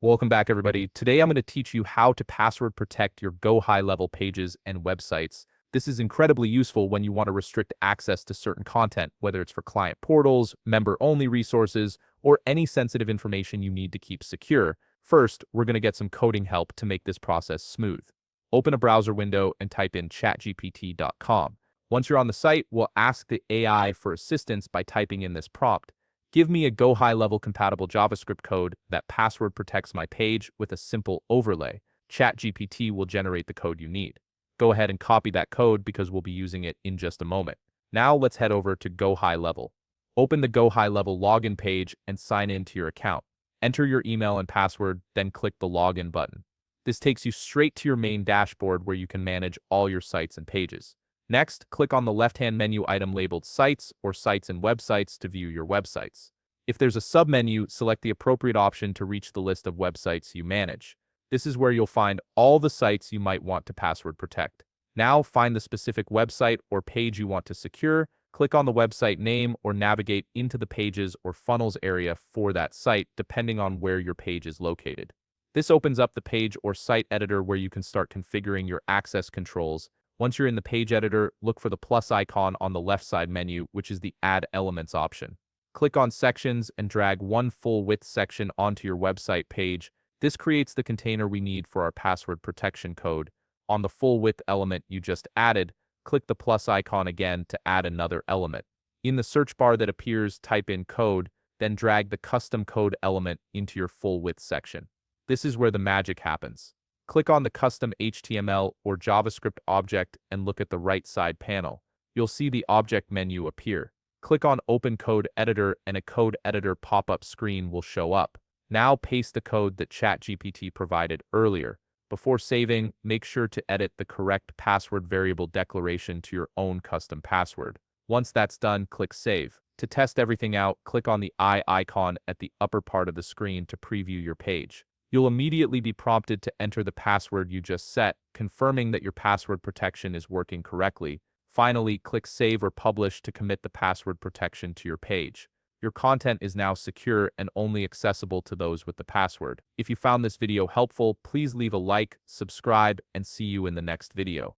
Welcome back, everybody. Today I'm going to teach you how to password protect your GoHighLevel pages and websites. This is incredibly useful when you want to restrict access to certain content, whether it's for client portals, member-only resources, or any sensitive information you need to keep secure. First, we're going to get some coding help to make this process smooth. Open a browser window and type in chatgpt.com. Once you're on the site, we'll ask the AI for assistance by typing in this prompt. Give me a GoHighLevel compatible JavaScript code that password protects my page with a simple overlay. ChatGPT will generate the code you need. Go ahead and copy that code because we'll be using it in just a moment. Now let's head over to GoHighLevel. Open the GoHighLevel login page and sign in to your account. Enter your email and password, then click the login button. This takes you straight to your main dashboard where you can manage all your sites and pages. Next, click on the left-hand menu item labeled Sites or Sites and Websites to view your websites. If there's a submenu, select the appropriate option to reach the list of websites you manage. This is where you'll find all the sites you might want to password protect. Now, find the specific website or page you want to secure, click on the website name, or navigate into the Pages or Funnels area for that site, depending on where your page is located. This opens up the page or site editor where you can start configuring your access controls. Once you're in the page editor, look for the plus icon on the left side menu, which is the Add Elements option. Click on Sections and drag one full-width section onto your website page. This creates the container we need for our password protection code. On the full-width element you just added, click the plus icon again to add another element. In the search bar that appears, type in code, then drag the custom code element into your full-width section. This is where the magic happens. Click on the custom HTML or JavaScript object and look at the right side panel. You'll see the object menu appear. Click on Open Code Editor and a Code Editor pop-up screen will show up. Now paste the code that ChatGPT provided earlier. Before saving, make sure to edit the correct password variable declaration to your own custom password. Once that's done, click Save. To test everything out, click on the eye icon at the upper part of the screen to preview your page. You'll immediately be prompted to enter the password you just set, confirming that your password protection is working correctly. Finally, click Save or Publish to commit the password protection to your page. Your content is now secure and only accessible to those with the password. If you found this video helpful, please leave a like, subscribe, and see you in the next video.